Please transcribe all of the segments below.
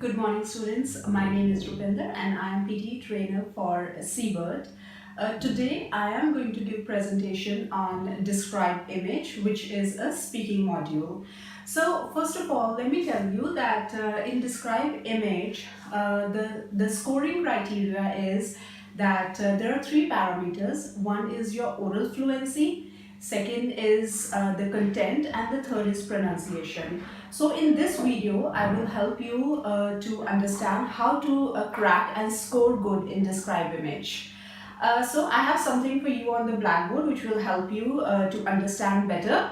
Good morning, students. My name is Rupinder and I am PTE Trainer for Seabird. Today I am going to give presentation on Describe Image, which is a speaking module. So first of all, let me tell you that in Describe Image, the scoring criteria is that there are three parameters. One is your oral fluency, second is the content, and the third is pronunciation. So in this video, I will help you to understand how to crack and score good in Describe Image. So I have something for you on the blackboard which will help you to understand better.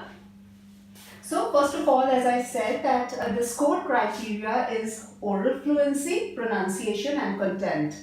So first of all, as I said, that the score criteria is oral fluency, pronunciation, and content.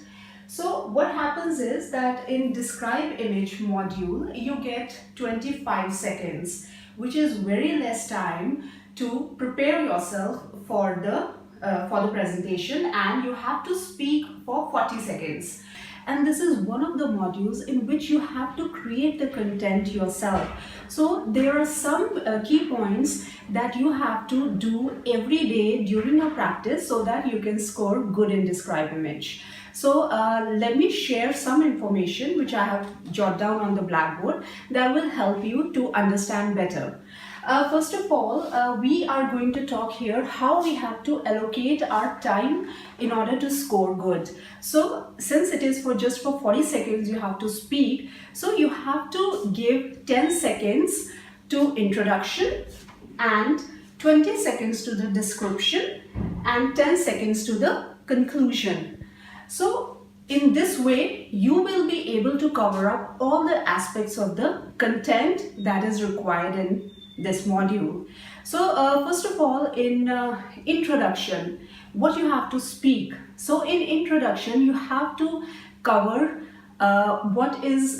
So what happens is that in Describe Image module, you get 25 seconds, which is very less time to prepare yourself for the presentation, and you have to speak for 40 seconds. And this is one of the modules in which you have to create the content yourself. So there are some key points that you have to do every day during your practice so that you can score good in Describe Image. So let me share some information which I have jotted down on the blackboard that will help you to understand better. First of all, we are going to talk here how we have to allocate our time in order to score good. So since it is just for 40 seconds you have to speak, so you have to give 10 seconds to introduction and 20 seconds to the description and 10 seconds to the conclusion. So in this way, you will be able to cover up all the aspects of the content that is required in this module. So first of all, in introduction, what you have to speak. So in introduction, you have to cover what is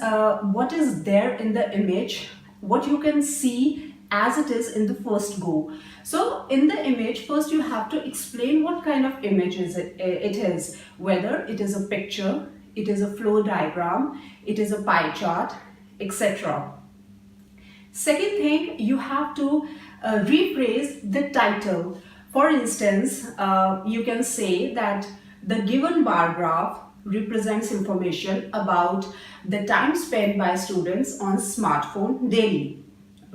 there in the image, what you can see as it is in the first go. So in the image, first you have to explain what kind of image it is, whether it is a picture, it is a flow diagram, it is a pie chart, etc. Second thing, you have to rephrase the title. For instance, you can say that the given bar graph represents information about the time spent by students on smartphone daily.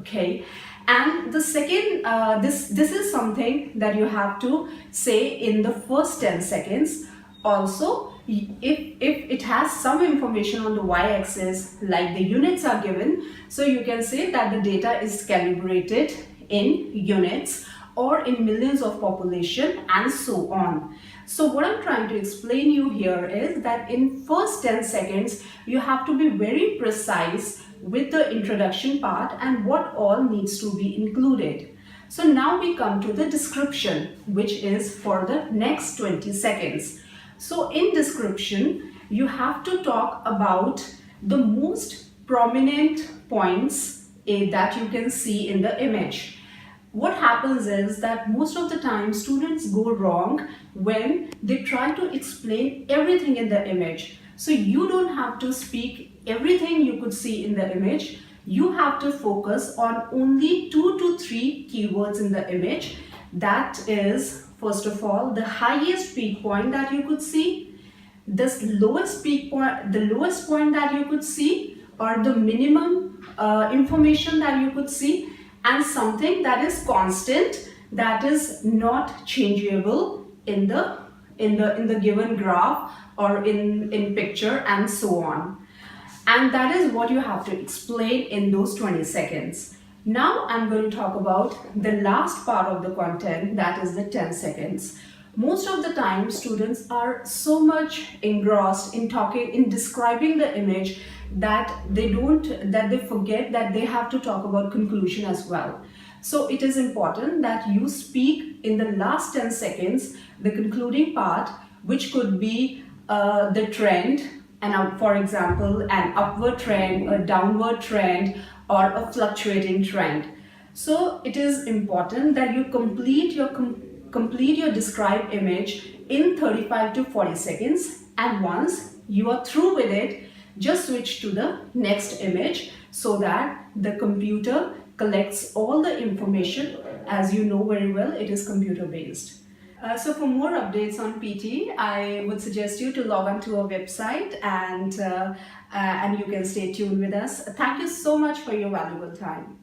Okay, and the second, this is something that you have to say in the first 10 seconds. Also, if it has some information on the y-axis, like the units are given, so you can say that the data is calibrated in units or in millions of population and so on. So what I'm trying to explain you here is that in first 10 seconds, you have to be very precise with the introduction part and what all needs to be included. So now we come to the description, which is for the next 20 seconds. So in description, you have to talk about the most prominent points that you can see in the image. What happens is that most of the time students go wrong when they try to explain everything in the image. So you don't have to speak everything you could see in the image. You have to focus on only 2 to 3 keywords in the image. That is, first of all, the highest peak point that you could see, this lowest peak point, the lowest point that you could see, or the minimum information that you could see, and something that is constant, that is not changeable in the given graph or in picture and so on. And that is what you have to explain in those 20 seconds. Now I'm going to talk about the last part of the content, that is the 10 seconds. Most of the time students are so much engrossed in describing the image that they forget that they have to talk about conclusion as well. So it is important that you speak in the last 10 seconds the concluding part, which could be the trend, and for example an upward trend, a downward trend, or a fluctuating trend. So it is important that you complete your Describe Image in 35 to 40 seconds, and once you are through with it, just switch to the next image so that the computer collects all the information. As you know very well, it is computer based. So for more updates on PT, I would suggest you to log on to our website and you can stay tuned with us. Thank you so much for your valuable time.